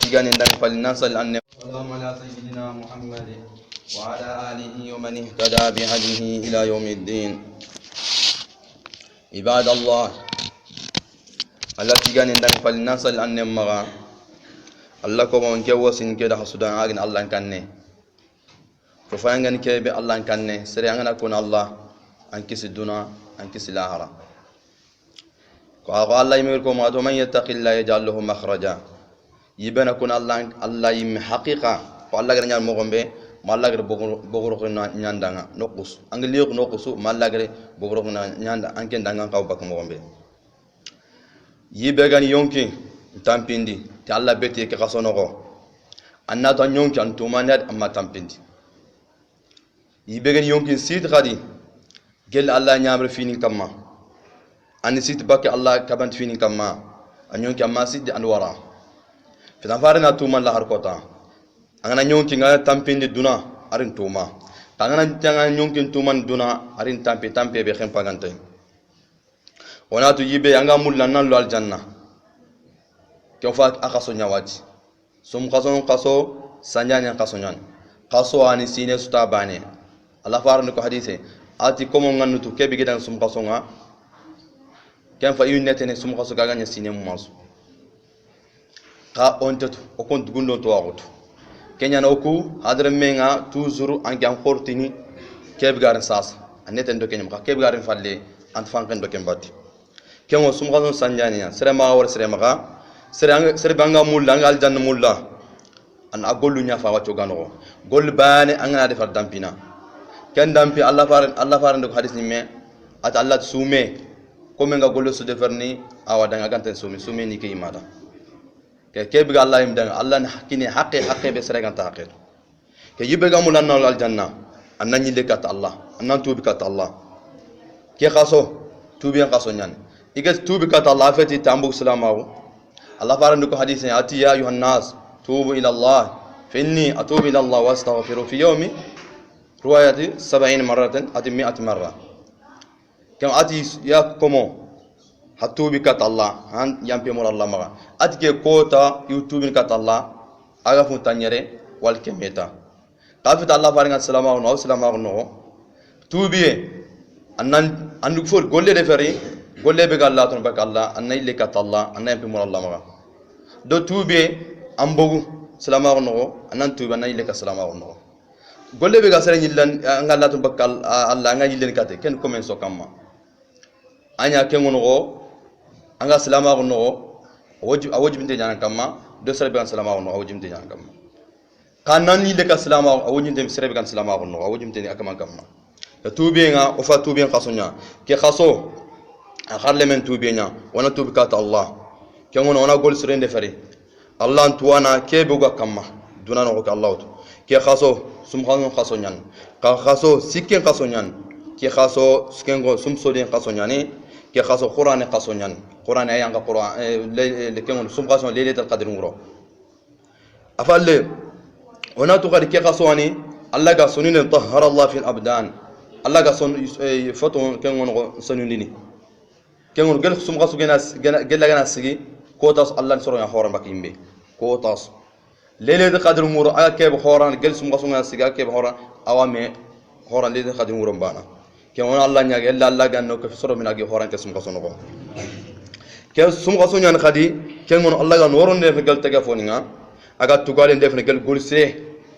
tigani ndang falinasal anne اللهم على سيدنا محمد وعلى آله ومن اهتدى بهديه إلى يوم الدين عباد الله التي كان عندك فلنصل أن مغا الله كما نكوسن كده حسودان أغن الله كنه ففانغن كيبي الله كنه سريعنا كون الله أنكس الدنا أنكس الآخرة قال الله يميركم ومن يتق الله يجعل له مخرجا يبنا كون الله يم حقيقة والله غير نيان موغمبي ما الله غير بوغرو نياندانا نوكوس انغليو نوكوسو ما الله غير بوغرو نياندا انكن دانغان كاو باك موغمبي يبغان يونكي تامبيندي تي الله بيتي كي خاسونوغو اننا تو نيونكي ان تومانات اما تامبيندي يبغان يونكي سيت غادي جل الله نيامر فيني كما ان سيت باك الله كبنت فيني كما ان يونكي اما سيت انورا في نفارنا تومان لا هركوتا angana nyonki ngana tampindi duna arin tuma angana tanga nyonki tuman duna arin tampe be khem pagante wana tu yibe anga mulla nan lo aljanna ko fa akaso nyawati sum qaso sanjanya qaso nyan qaso ani sine suta bane Allah farno ko hadise ati komo nganu tu kebe gidan sum qaso nga ken fa yunetene sum qaso gaganya sine mu masu ka ontetu o kon dugundo to wagutu kenya na oku hadre menga toujours en gan khortini kebe garan sas aneten do kenyam ka kebe garan falle ant fanken do kembati kengo sum gason sanjani sere ma war sere maga sere banga mulla ngal janna mulla an agollu nya fa wacho gano gol bane angana defar dampina ken dampi Allah faran do hadis ni me at Allah sume ko menga gollo su defarni awa danga ganten sume ni ke imada كيف قال الله يمدن الله نحكيني حقي بسرقان تاقير كي يبقى مولنا الجنة أننا نيلكات الله أننا توبكات الله كي خاصو توبين خاصو نيان إذا توبكات الله فتي تامبوك سلامه الله فارندك حديث أتي يا أيها الناس توبوا إلى الله فإني أتوب إلى الله وأستغفر في يومي رواية 70 مرة أتي 100 مرة كم أتي يا كومو hatubi kat Allah han yampe mol Allah maga atike kota youtube kat Allah aga fu tanyere wal kemeta kafita Allah faringa salama no tubiye annan andu for golle defari golle be Allah ton bak Allah annay le kat Allah annay yampe mol Allah maga do tubiye ambogu salama no annan tubi annay le kat salama no golle be ga sere nyillan ngalla ton bak Allah nga yillen kat ken komen so kamma anya kengono anga salama no awajib inte jana kamma do serbe kan salama no awajib inte jana kamma kanan ni le ka salama awajib inte serbe kan salama no awajib inte akama kamma ya tubienga o fa tubien khasonya ke khaso akharle men tubienya wana tubikat Allah ke ngono ona gol surende fari Allah tuwana ke buga kamma dunano ko Allah to ke khaso sum khasonyan ka khaso sikken khasonyan ke khaso skengo sum sodien khasonyani ke khaso Qur'an khasonyan Qur'an ayang ka Qur'an le kengon sum khason lailatul qadr ngoro afalle ona to qad ke khasoni Allah ga sunine tahhara Allah fil abdan Allah ga son foto kengon sonundini kengon gel sum khaso gena sigi ko tas Allah soro ya horan bakimbe ko tas lailatul qadr ngoro ake be horan gel sum khaso gena sigi ake be horan awame horan lailatul qadr ngoro bana كمان الله نيجي إلا الله جانو كفسره من أجي خوران كسم قصونه قام كسم قصونه يعني خدي كمان الله جان ورون ده في قل تجافونينا أجا تقالين ده في قل قرصه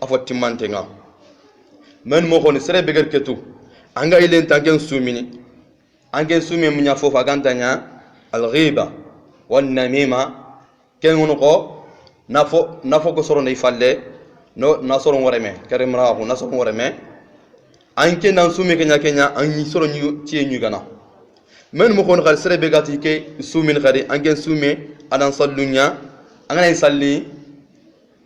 أفوت تمان تينا من مخون سره بقر كتو أنجا إلين تانجن سوميني أنجن سومي من يفوف أجان تانيا الغيبة والنميمة كمان قو نفو كسرون يفعله نو نصرون ورمه كريم راهو نصرون ورمه anke nan sumi kenya an soro nyu tie nyu gana men mo kon khal sere be gati ke sumin khadi anke sumi adan sallunya angana salli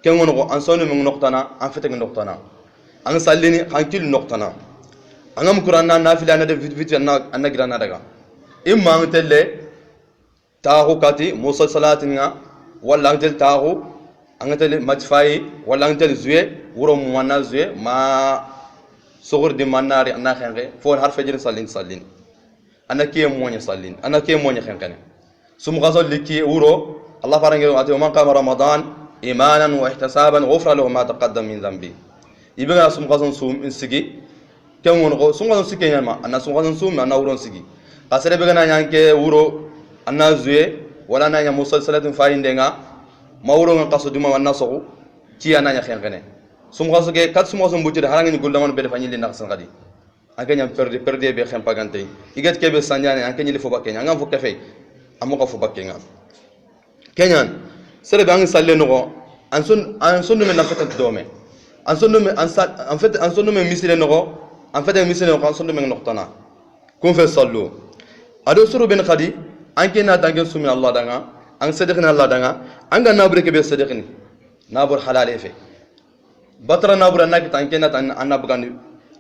kengon ko an sonu mun noqtana an fete noqtana an sallini an kil noqtana angam qur'anna nafila na de vit na grana daga imma an telle tahu kati musa salatinga wala an tel tahu an telle majfai wala an tel zuwe wuro mu wana zuwe ma صغر دي مناري أنا خنقة فور حرف فجر صلين أنا كي موني صلين أنا كي موني خنقة سوم غزل لكي ورو الله فارنجي واتي ومن قام رمضان imanan wa ihtisaban ghufra lahu ma taqaddama min dhanbi ibega sum qason sum sigi kengon ko sum qason sigi nyama anna sum qason sum anna wuron sigi kasere bega na nyanke wuro anna zuye wala na nya musalsalatin faindenga mawuro nga qaso duma wanna soku ci anna nya xenkene sum qaso ke kat sum qason butide harangi guldaman be defani li naksan qadi akanya perde be xem pagante igat kebe sanjane akanya li fo bakke ngam fo kafe amoko fo bakke ngam kenyan sere bangi salle no an son me na fata dome an son me en fait an son me misile no en fait misile no an son me noktana kun fe sallu ado suru ben khadi anke na tangen sumi Allah danga an sadiqna Allah danga an ga nabre ke be sadiqni nabur halale fe batra nabur anaki tanke na tan anabgani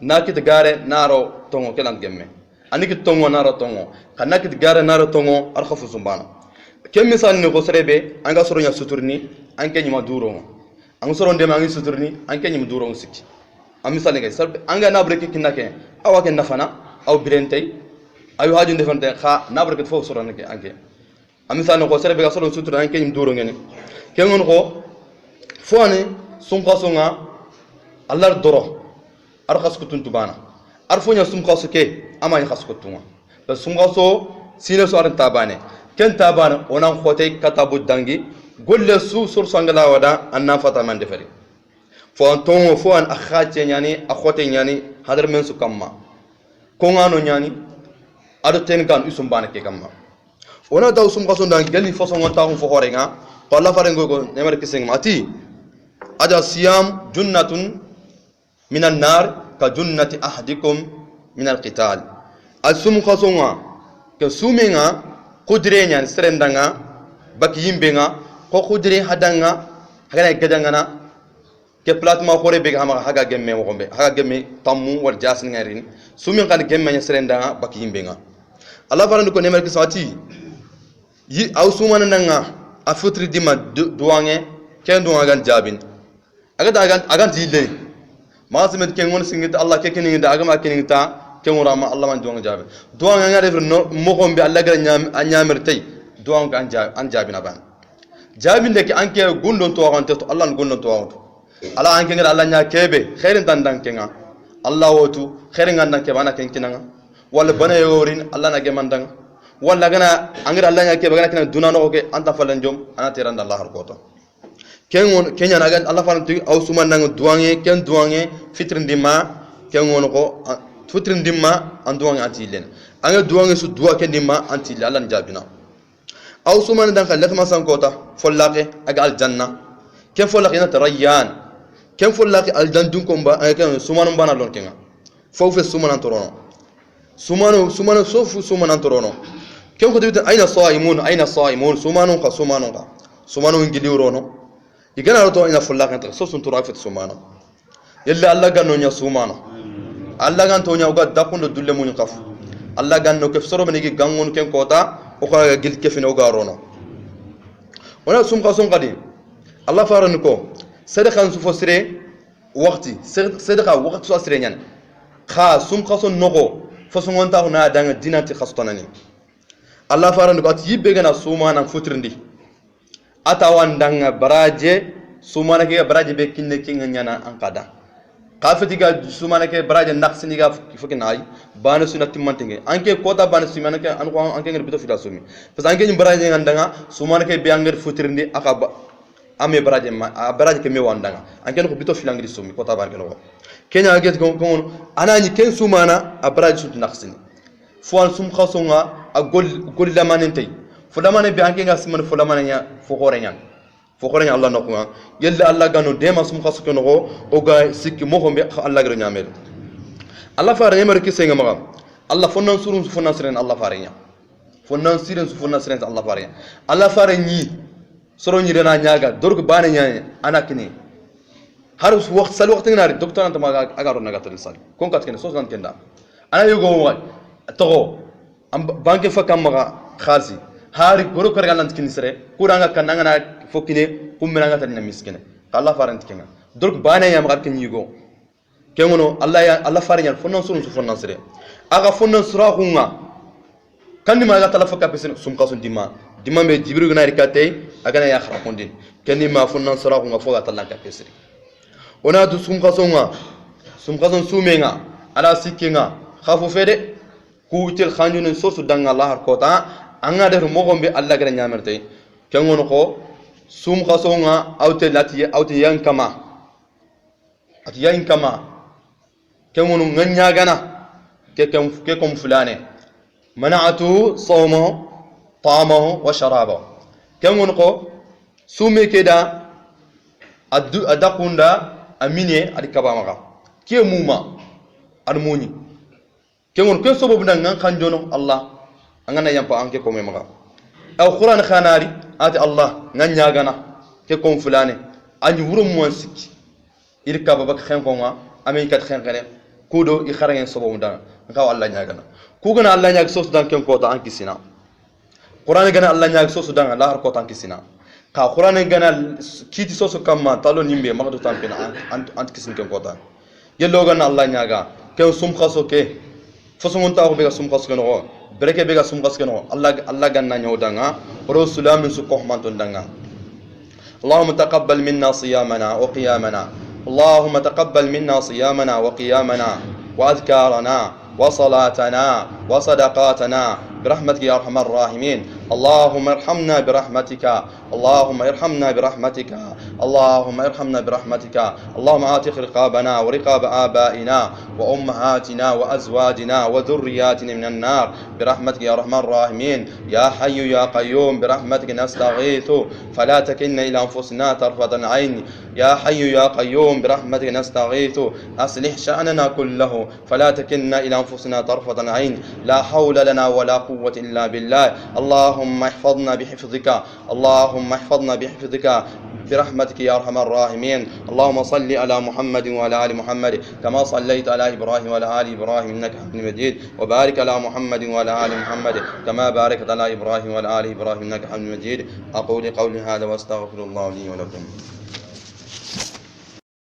nakit gare naro tongo kelan gemme aniki tongo naro tongo kanakit gare naro tongo arkhafu sumbana kem misal ni ko serebe anga soro nya suturni anke nyima duro ang soro ndema ngi suturni anke nyima duro sikki am misal ni serbe anga nabre ke kinake awake nafana aw birentay ayu haju ndefante kha nabre ke fo soro nake anke am misal ni ko serebe ga soro suturni anke nyima duro ngene kengon ko fone sum khasonga allah doro ar khaskutuntu bana ar fonya sum khasuke amani khaskutunga ba sum khaso sine so ar tabane ken tabane onan khote katabu dangi golle su sur sangala wada anna fata man defari fo anton fo an akhache nyani akhote nyani hadar men su kamma ko ngano nyani ado ten kan usum bana ke kamma ona daw sum khaso dangi galli fo so ngonta ko fo horenga to Allah farengo ko nemer kiseng mati ada siyam junnatun من النار كجنة أحدكم من القتال السم خصونا كسومنا قدرين يعني سرندنا بكيم بينا قدرين هدنا هكذا كدنا كبلات ما خوري بيك هم هكذا جمّة وقومي هكذا جمّة تامو والجاسن غيرين سومين كان جمّة سرندنا بكيم بينا الله فرنا نكون نمر كساتي أو سومنا نعنا أفطر ديما دوانة كن دوانة جابين أكان تيلي maasimet kengon singita Allah ke keninga agama keninga kenora ma Allah man duang jabe duang nga def no mo ko bi Allah gara nyamir tay duang kan jabi na ban jabi ndek anke gundon to wante to Allah gundon to wante ala anke ngira Allah nya kebe khairin tandan kenga Allah wotu khairin ngan ke bana kenkinanga wala bana yorin Allah na ge mandang wala gana angira Allah nya kebe gana kena dunano ke anta falan jom ana tiranda Allah har koto kengon kenya nagan Allah fanti aw suman nang duange ken duange fitrin dimma kengon ko fitrin dimma an duange antilen anga duange su dua ken dimma antilen Allah jabina aw suman dan khalak masan kota follaqe aga al janna ken follaqe na tarayyan ken follaqe al jandun ko ba ken suman bana lon kenga fawfe suman antorono sumano sofu suman antorono ken ko dibita aina saimun sumano ka sumano ngidi urono igana roto ina fullaqan ta so sun turafet sumana yalla Allah ganno nya sumana Allah gan to nya uga dakundo dulle mun qaf Allah ganno kef soro benigi gangon ken kota o ko gil kefino uga rono ona sum qasum qadi Allah faran ko sadaqan su fosre waqti sadaqa waqti su asre nyan kha sum qasum nogo fosungon ta na danga dinati khastanani Allah faran ko at yibbe gana sumana futrindi atawan danga baraje sumana ke baraje be kinne kinga nyana ankada kafeti ga sumana ke baraje naksini ga fukinai bana sunati mantenge anke kota bana sumana ke an ko anke ngir bito fita sumi parce anke ni baraje ngandanga sumana ke be angir futirndi akaba ame baraje ma baraje ke me wandanga anke ko bito filangri sumi kota barke lo kenya get ko anani ken sumana a baraje sut naksini fo sum khasonga a gol lamanentay fulamane bi anke nga simman fulamane nya fo horenya Allah nokuma yella Allah gano dema sum khasuko no o ga sikki mo hombe Allah gara nyamel Allah faare emer ki senga magam Allah fonnan surun fonnan siren Allah faare nya fonnan siren Allah faare Allah faare ni soro ni rena nyaga dorko bana nya anakini har waqt sal waqt ngari docteur anta maga agaro naga tan sal kon kat ken so san kenda ana yugo wa to banque fakam maga khalsi hari goro kargalan kinisre kuranga kananga na fokine kummenanga tan miskine Allah farant kenga dork bana ya magar ken yigo kengono Allah farinya fonnon surun su fonnon sire aga fonnon sura hunga kandi maga tala fakka pesen sum kasun dimma dimam be jibril gana rikate agana ya kharaqondin kenni ma funnan saraku nga foga tallanka pesri ona du sum kason sumenga ala sikkinga khafu fede ku tel khanjun sosu danga allah har kota anga de mo gombe allah gara nyamerte kengono ko sum kasonga awte lati awte yankama at yankama kengono nganya gana ke kom fulane mana'atu sawma طعامه وشرابه كم نقول سومي كده أدقوندا أمينة أدكابامغا كي موما أرموني كم نقول كم سبب نعان خانجونو الله أنا ينفع أنك كومي مغا أو قرآن خاناري آت الله نعنيا غنا كم فلانة أني ورم موانسك إركابك خيم كوما أمين كات خيم كنه كودو إخارين سبب نعان نكاو الله نعانا كوغنا الله نعاك سوس دان كم كوتا أنك سينا قرآن غنا الله نياك سوسو دان الله هركو تانكي سينا كا قرآن غنا كيتي سوسو كما تالو نيمبي مغدو تانبينا انت كسين كم كوتا يلو غنا الله نياغا كم سوم خاصو كي فسمون تاو بيغا سوم خاص كنو بركه بيغا سوم خاص كنو الله غنا نيو دانغا رسول من سو كوخمانتون دانغا اللهم تقبل منا صيامنا وقيامنا اللهم تقبل منا صيامنا وقيامنا واذكارنا وصلاتنا وصدقاتنا برحمتك يا ارحم الراحمين اللهم ارحمنا برحمتك اللهم ارحمنا برحمتك اللهم ارحمنا برحمتك اللهم اعتق رقابنا ورقاب آبائنا وأمهاتنا وأزواجنا وذرياتنا من النار برحمتك يا ارحم الراحمين يا حي يا قيوم برحمتك نستغيث فلا تكلنا إلى أنفسنا طرفة عين يا حي يا قيوم برحمتك نستغيث أصلح شأننا كله فلا تكلنا إلى أنفسنا طرفة عين لا حول لنا ولا قوة إلا بالله اللهم احفظنا بحفظك اللهم احفظنا بحفظك برحمتك يا ارحم الراحمين اللهم صل على محمد وعلى ال محمد كما صليت على ابراهيم وعلى ال ابراهيم انك حميد مجيد وبارك على محمد وعلى ال محمد كما باركت على ابراهيم وعلى ال ابراهيم انك حميد مجيد اقول قولي هذا واستغفر الله لي ولكم